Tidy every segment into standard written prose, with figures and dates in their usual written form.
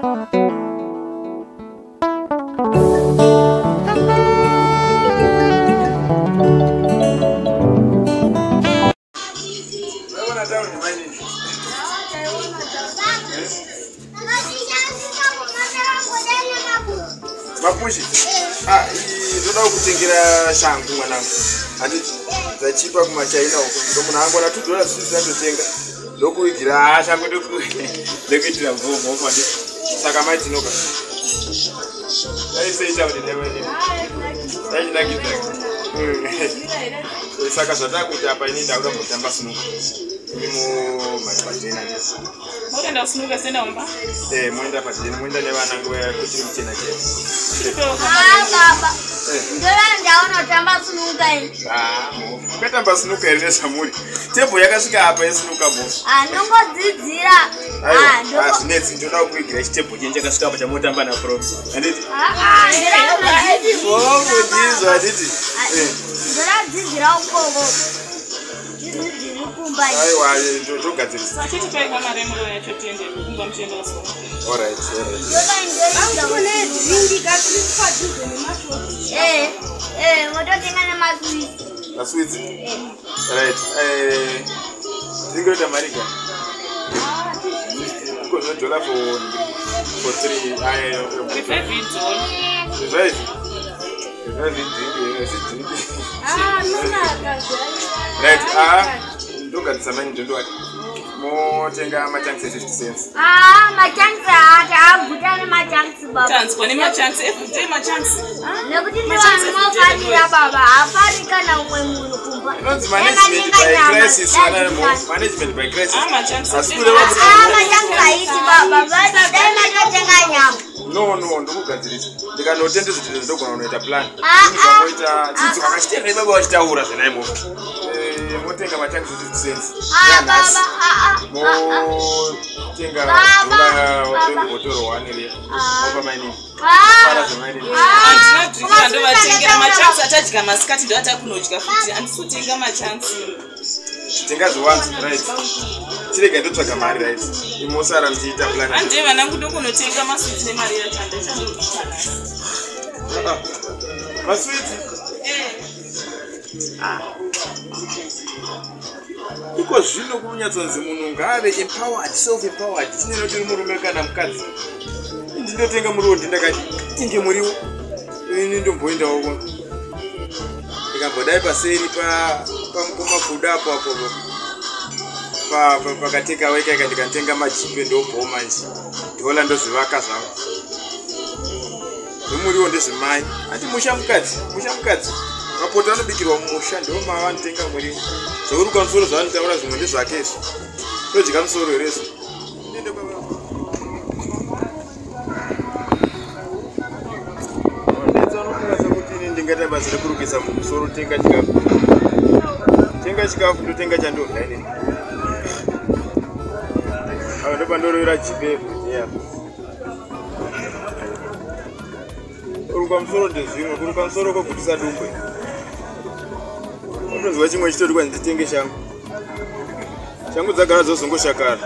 Mapushi. Ah, ndoda kutengira shangu mwanangu. Anditi zachipa kuma China uko. Ndo munangu na $2 sinotenga. Ndokuigira shangu ndekuitira mvumo uko ndi. Saka maiti noka. Dai seita kuti newe. Dai ndakita. Saka zvatakuita apa ini ndauda kutamba sinuka. Mimo machina ndisi. Mwenda sinuka sena mba? Mwenda pachina, mwenda nevanangu kuti mchena chete. Baba. Ndola ndaona tamba sinuka ini. Ukatamba sinuka ine samuri. Tembo yakasvika apa yesinuka boss. Nongodzidzira. Zvinetsi ndoda kuigira chitebho chenje yakasvika apa chamotamba na pro. Anditi? Ndizvo anditi. Ndodzidzira ukoko. Aiwa, ndogadzirisa. Sachiti toika marembo yacho tiende kumba mchendo waso. Alright. Mototenga nemaswiti. Maswiti? Right. Tingota marika. Because $1 for 3. Right. Ndogadzisa mani ndondowati. Motenga machanks 50 cents. Machanks aguta nemachanks baba. Transfer nemachanks everyday machanks. Nekuti ndinofanira baba, afarika na umwe munhu kumba. Management by crisis. Management by crisis. Machanks. Machanks aiti baba, dai matotenga nyama. No, ndokugadzirisa. Ndikanotende zvitiro ndogona kunoita plan. Ndinoita tsitsi kakashitera ibaba wachitaura zvenaimo. Motenga machanks 50 cents. Motenga dola botoro 1 ile. Opa mine. Para zemaini. Andina ndovatengera machanks atadya masikati ndo atakunodya futi. Andisutenga machanks. Tenga zviwanzi right. Chirega ndotsvaga mari right. Imosara mchiita plan. Ande vanangu ndokunotenga maswiti nemari yachanda chandotana. Maswiti? Iko zvino kunyatsonzi munhu ngave empowered, self-empowered. Tinenoti murume kana mukadzi. Ndinotenga muriwo ndakati tinge muriwo. Ini ndomboendawo ko. Ndikambodai paseri pamukoma apo pakateka weka ndikantenga majipe ndobho manje. Ndola ndozvivaka zvangu. Muriwo ndezvimai. Ati musha mukadzi. Mapota anobikirwa mumusha ndo mavanotenga muriwo. Zvoruka musoro zvanotaura zvimwe ndezvake izvo. Todya musoro here izvo. Ndingata basa rekurukisa musoro tenga chikafu ndotenga chandorya inini. Ava ndopandorowera jipe yapo. Kuruka musoro ndezvimwe, kuruka musoro kwogutisa dumbwe. Unoziva chimwe chitoti kwanzi nditenge shangu. Shangu dzagara dzozongoshakara.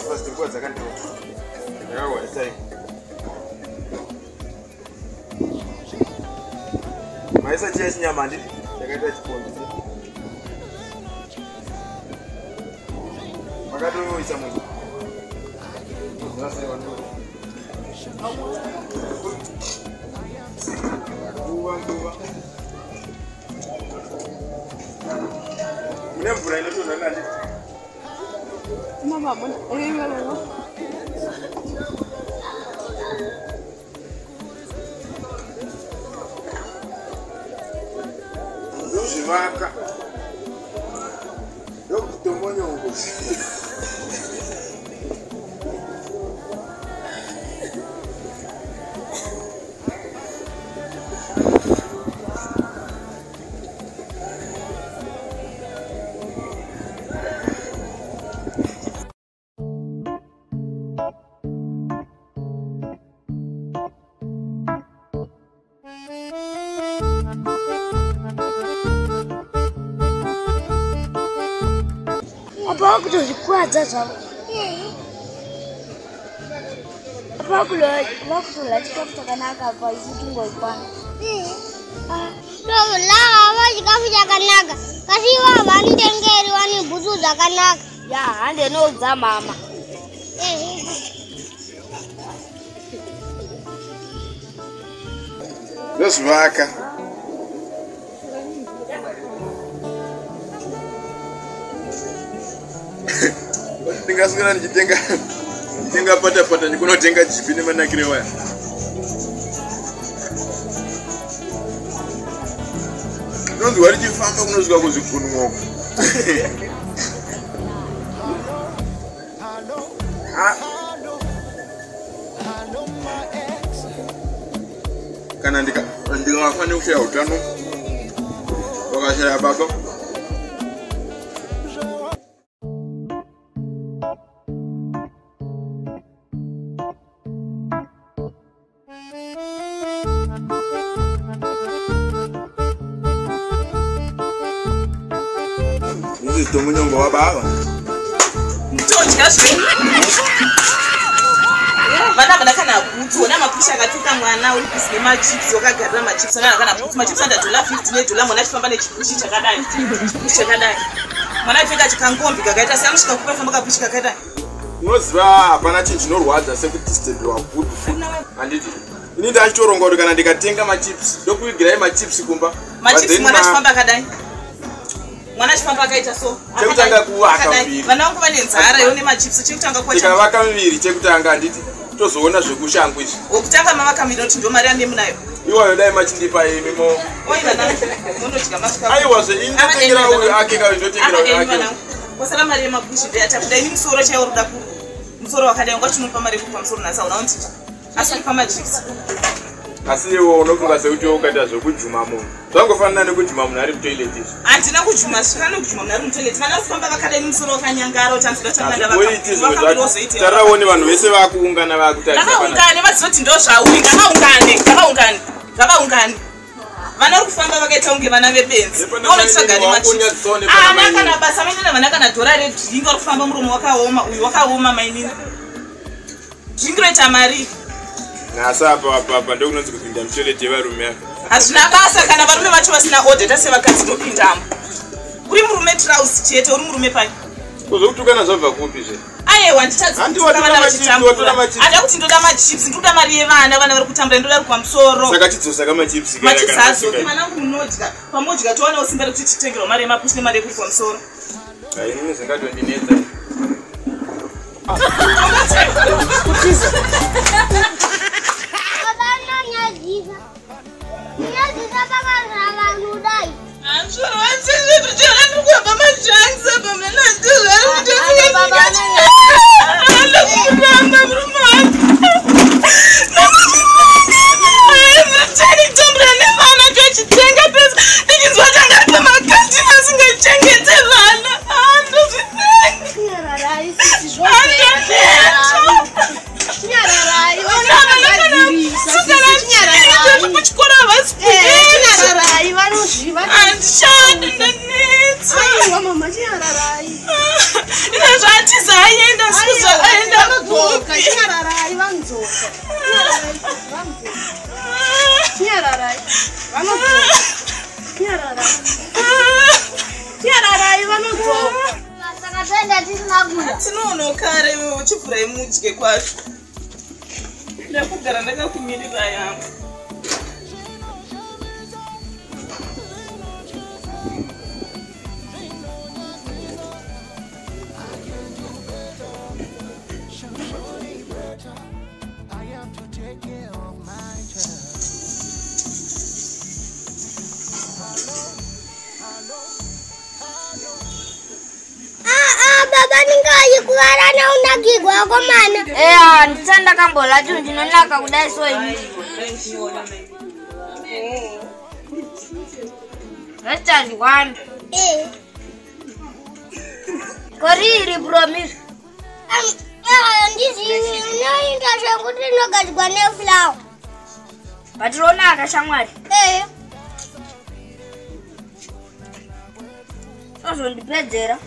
First, nguva dzakandiwa. Ndakawana time. Maisa chiya chinyama handiti. Ndakaita chipondi. Makatoisa munhu. Nguva. Mune mvura inotonha nani? Mama, bona. Ndozvivaka. Ndokutomonyongo. Apa kutozvikwadza zvavo. Apa kutola chikafu chakanaka paisitungoikwana. Lava chikafu chakanaka. Kasi ivo vanitengeri vane bhutsu dzakanaka. Ya, handenoudza mama. Ndozvivaka. Ndingaswera ndichitenga pata ndikunotenga chipi nemanakire waya. Ndonzi wari chifamba kunozvika kuzvigunun'oko. Kana ndingafanira kushaya utano wakashaya baba. Munyongo wa baba. Vana kana bhutsu ona mapusha akatuka mwana uri kusine machips wakagarira machips ana kana bhutsu machips anda $50 mwana achifamba nechipushi chakadai mwana apfeka chikangombi kakaita sei anosvika kupa famba kapushi kakaita unoziva hapana chinhu chinorwadza sekudisturbiwa good food handiti ini ndachitoronga kuti kana ndikatenga machips ndokuigirai machips kumba machips mwana achifamba akadai mwana achifamba akaita so chekutanga kuvaka muviri vana vangu vane nzara yone machips chekutanga kwacha tikavaka muviri chekutanga handiti tozoona zvekushangu izvi wokutanga mavaka muviri noti ndo mari yame munayo iwayo dai machindipa imimo oi vana mondodya masvika aiwazve ini ndotengera uyu ake kauyu ndotengera uyu ake kwasara mari yemapushi ndeyatakuda ini musoro chaiwo ruda ku musoro wakadai wanga chinopa mari yekupa musoro nhasi hauna unticha asi ulipa machips asi iwo unofunga sekuti ukaita zvokujuma munhu zvangofanana nekujuma munhu ari mutoileti izvi handina kujuma zvikana kujuma munhu ari mutoileti vana kufamba vakadai musoro wakanyangara utanziratariraoni vanhu vese vakuungana vakutaavaungane vazoti ndo zvauri ngavaungane vana uri kufamba vakaita unge vana vebenzi onotisagari machiana kana basa mainina vana kana dhora redringi uri kufamba muromo wakaoma uyu wakaoma mainini dringi roita mari nhasi apa ndokunonzi kupinda mutoileti yevarume aka hazvina basa kana varume vacho vasina odha tasevakadzi nopindamo uri murume trausi chete uri murume pai kuzokutukana zvabva kupi zve aiwa nditadzivana vachitambura handa kuti ndoda machips ndoda mari yevana vana vari kutambura ndoda rikwa musoro saka tidzosa kamachips azoki vanangu munodya pamodya towana usimba rekuti titengerwa mari yemapushi nemari yekurikwa musoro inini zingatondinetsa tinonokare uchivhurai mudye kwazvo ndakugara ndakakumirira yangu Baba ningayikuvara naunagigwa komana. Nditsanda kambola chinhu chinonaka kudai so ini. Restaurant one. Koriri promise. Ndizini unoita zvekuti ndinogadzikwa neflower. Patirona akashamwari. Azondipedzera.